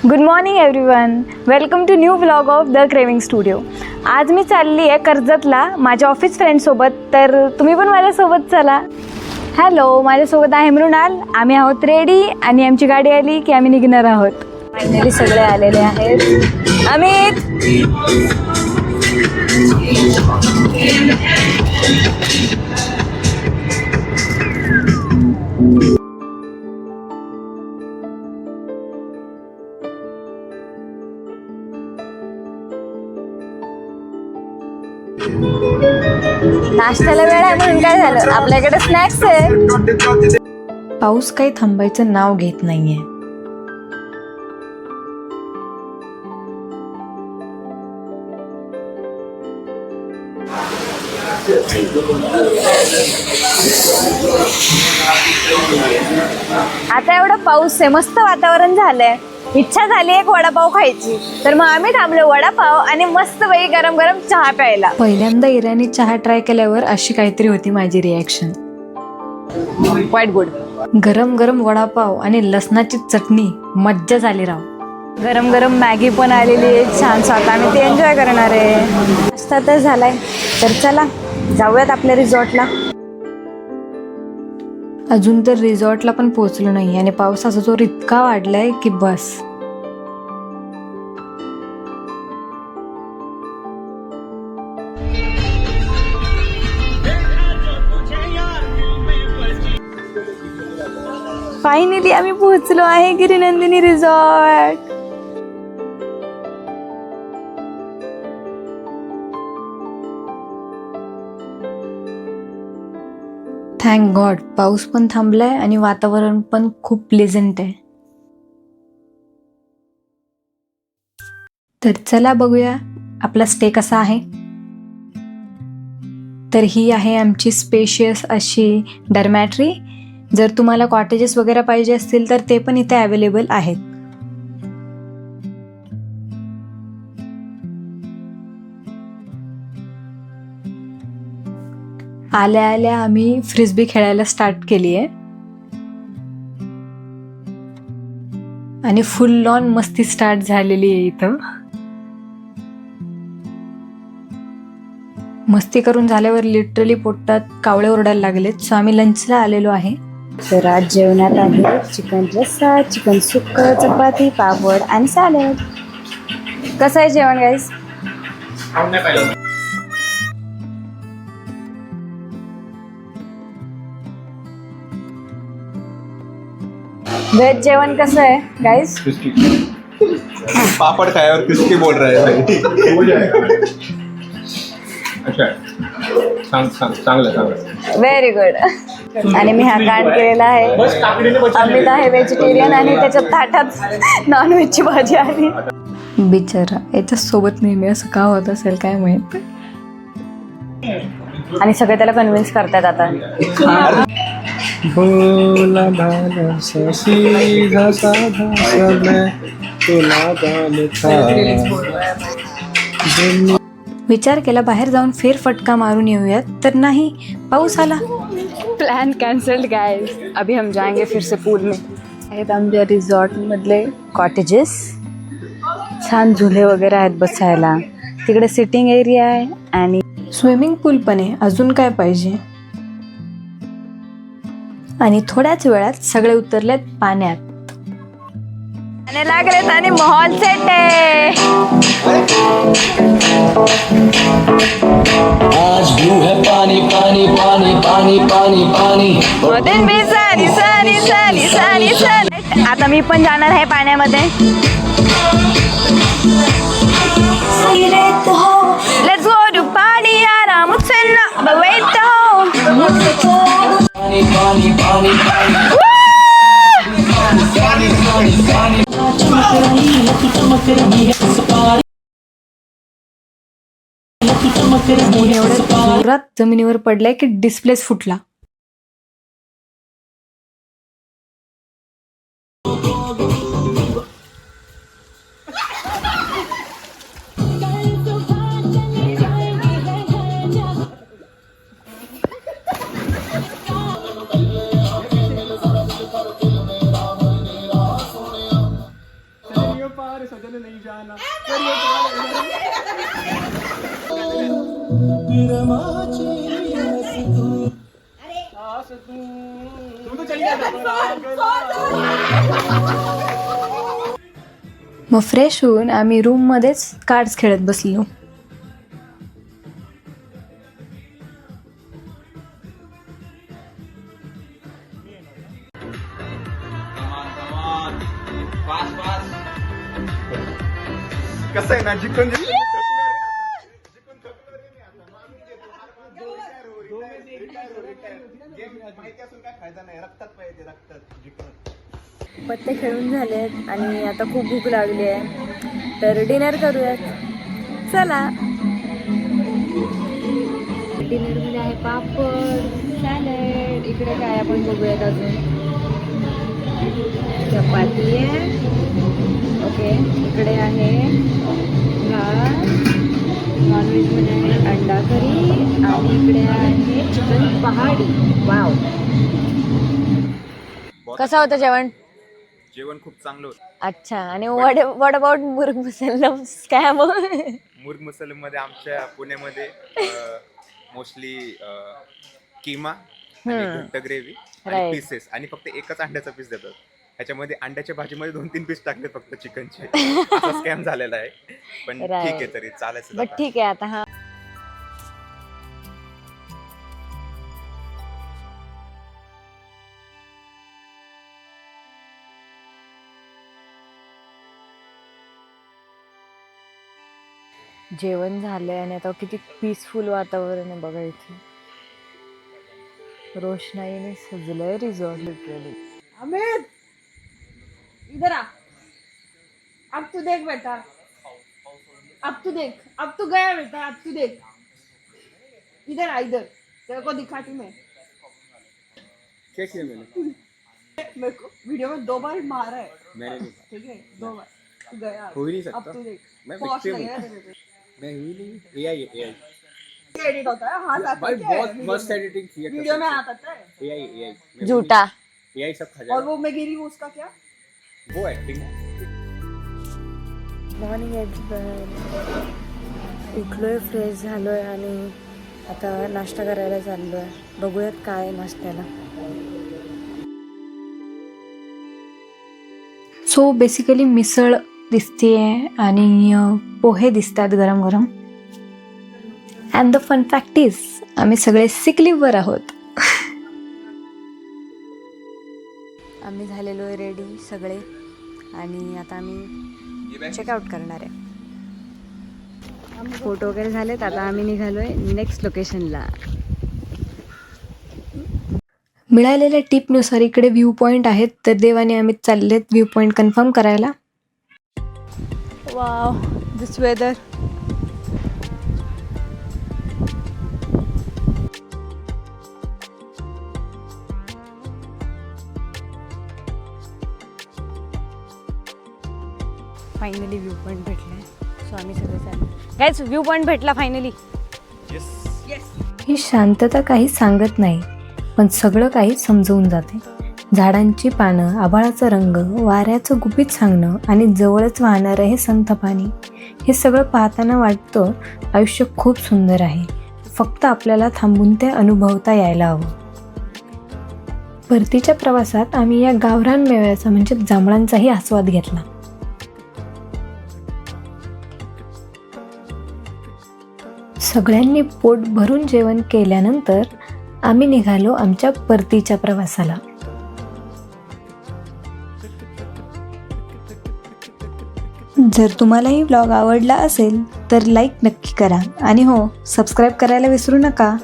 Good morning everyone, welcome to new vlog of the craving studio. आज मी चालली आहे कर्जतला माझ्या ऑफिस फ्रेंडसोबत, तर तुम्ही पण माझ्यासोबत चला. हॅलो, माझ्यासोबत आहे मृणाल. आम्ही आहोत रेडी आणि आमची गाडी आली की आम्ही निघणार आहोत. फायनली सगळे आलेले आहेत. अमित, नाश्त्याला वेळ आहे म्हणून काय झालं, आपल्याकडे स्नॅक्स आहे. पाऊस काही थांबायचं नाव घेत नाहीये. आता एवढा पाऊस आहे, मस्त वातावरण झालंय. इच्छा झाली एक वडापाव खायची, तर मग आम्ही थांबलो वडापाव आणि मस्त बाई गरम गरम चहा प्यायला. पहिल्यांदा इराणी चहा ट्राय केल्यावर अशी काहीतरी होती माझी रिॲक्शन. Quiet good. गरम गरम वडापाव आणि लसणाची चटणी, मज्जा झाली राव. गरम गरम मॅगी पण आलेली आहे छान. आता आम्ही ते एन्जॉय करणार आहे. नाश्ता तर झालाय, तर चला जाऊयात आपल्या रिसॉर्टला. अजून तर रिसॉर्टला पण पोहोचलो नाही आणि पावसाचा जोर इतका वाढलाय की बस. फायनली आम्ही पोहोचलो आहे गिरिनंदिनी रिसॉर्ट. थँक गॉड, पाऊस पण थांबलाय आणि वातावरण पण खूप प्लेझंट आहे. तर चला बघूया आपला स्टे कसा आहे. तर ही आहे आमची स्पेशियस अशी डॉर्मॅटरी. जर तुम्हाला कॉटेजेस वगैरे पाहिजे असतील तर ते पण इथे अवेलेबल आहेत. आल्या आल्या आम्ही फ्रिस्बी खेळायला स्टार्ट केली आहे आणि फुल लॉन मस्ती स्टार्ट झालेली आहे इथं. मस्ती करून झाल्यावर लिटरली पोटात कावळे ओरडायला लागलेत. सो आम्ही लंचला आलेलो आहे. तर आज जेवणात आहे चिकन रस्सा, चिकन सुक्क, चपाती, पापड आणि सॅलड. कसं आहे जेवण गाईस? वेज जेवण कसं आहे गाइस? पापड़ खाया और क्रिस्पी बोल रहे हैं भाई. अच्छा, चांगलं. Very good. आणि मी हा कांड केलेला आहे. अमित आहे व्हेजिटेरियन आणि त्याच्या ताटात नॉनव्हेजची भाजी आली. बिचारा, याच्या सोबत नेहमी असं का होत असेल काय माहित. आणि सगळे त्याला कन्व्हिन्स करतात आता. भोला भाला सीधा साधा समय तुला गाणे था. विचार केला बाहेर जाऊन फेरफटका मारून येऊयात, तर नाही, पाऊस आला. Plan cancelled guys. अभी हम जाएंगे फिर से पूल में. आहेत आमच्या रिसॉर्ट मधले कॉटेजेस. छान झुले वगैरे आहेत बसायला. तिकडे सिटिंग एरिया आहे आणि स्विमिंग पूल पण आहे. अजून काय पाहिजे. आणि थोड्याच वेळात सगळे उतरलेत पाण्यात. आणि लागलेत आणि माहौल सेट आहे. आज ब्लू है पानी पानी पानी पानी पानी पानी. आता मी पण जाणार आहे पाण्यामध्ये. लेट्स गो टू पार्टी यारा, मुझसे ना बवेट हो. पानी पानी पानी पानी. एवढ्या जोरात जमिनीवर पडलाय की डिस्प्लेच फुटला. पार सजन नहीं जाना मग फ्रेश होऊन आम्ही रूममध्येच कार्ड्स खेळत बसलो. कसं आहे ना जिंकून माहिती असून काय फायदा नाही. रक्तात पाहिजे, रक्तात जिंकून. पत्ते खेळून झालेत आणि आता खूप भूक लागली आहे, तर डिनर करूयात. चला. डिनरमध्ये आहे पापड, सॅलड, इकडे काय आपण बघूयात अजून. चपाती आहे, ओके. इकडे आहे भात, नॉनव्हेजमध्ये आहे अंडा करी आणि इकडे आहे चिकन पहाडी. वाव. कसं होतं जेवण? जेवण खूप चांगलं होतं. अच्छा. आणि व्हॉट अबाउट मुर्ग मुसलम स्कॅम? मुर्ग मुसलम मध्ये आमच्या पुण्यामध्ये मोस्टली किमा आणि घट्ट ग्रेव्ही आणि पीसेस आणि फक्त एकच अंड्याचा पीस देतात. ह्याच्यामध्ये अंड्याच्या भाजीमध्ये 2-3 पीस टाकले फक्त चिकनचे. असा स्कॅम झालेला आहे, पण ठीक आहे, तरी चालायचं. बट ठीक आहे आता. हा जेवण झालंय आणि आता किती पीसफुल वातावरण आहे बघा. इथे रोषणाईने सजलंय रिसॉर्ट लिटरली. अमित इधर आ. अब तू देख बेटा, अब तू देख, अब तू गया बेटा, अब तू देख. इधर आ, इधर तेरे को दिखाती मैं. क्या किया मैंने? मेरे को वीडियो में 2 बार मारा है. मैंने नहीं. ठीक है, 2 बार तू गया. हो ही नहीं अब सकता. तू देख, मैं पॉज victim लगेगा हूँ. तेरे पे. मैं हुई नहीं. AI एडिट होता है, हाथ आता भाई है बहुत मस्त एडिटिंग किया. वीडियो में हाथ आता है. AI झूठा. AI सब खा और जाएगा. वो मैं गिरी हूँ उसका क्या? वो एक्टिंग. मॉर्निंग उठलोय, फ्रेश झालोय आणि आता नाश्ता करायला चाललोय. बघूयात काय आहे नाश्त्याला. सो बेसिकली मिसळ दिसतेय आणि पोहे दिसतात गरम गरम. And the fun fact is आम्ही सगळे सिक लिव्हवर आहोत. आम्ही झालेलो आहे रेडी सगळे आणि आता आम्ही चेकआउट करणार आहे. फोटो वगैरे झालेत, आता आम्ही निघालोय नेक्स्ट लोकेशनला. मिळालेल्या टिपनुसार इकडे व्ह्यू पॉईंट आहेत, तर देवाने आम्ही चाललेत व्ह्यू पॉईंट कन्फर्म करायला. Wow, this weather. Finally view point भेटलाय. सो आम्ही सगळे चाललो. गाईज, व्ह्यू पॉईंट भेटला फायनली. ही शांतता काही सांगत नाही, पण सगळं काही समजवून जाते. झाडांची पानं, आभाळाचा रंग, वाऱ्याचं गुपित सांगणं आणि जवळच वाहणारं हे संथ पाणी, हे सगळं पाहताना वाटतं आयुष्य खूप सुंदर आहे. फक्त आपल्याला थांबून ते अनुभवता यायला हवं. परतीच्या प्रवासात आम्ही या गावरान मेव्याचा म्हणजे जांभळांचाही आस्वाद घेतला. सगळ्यांनी पोट भरून जेवण केल्यानंतर आम्ही निघालो आमच्या परतीच्या प्रवासाला. जर तुम्हालाही व्लॉग आवडला असेल तर लाईक नक्की करा आणि हो, सबस्क्राईब करायला विसरू नका.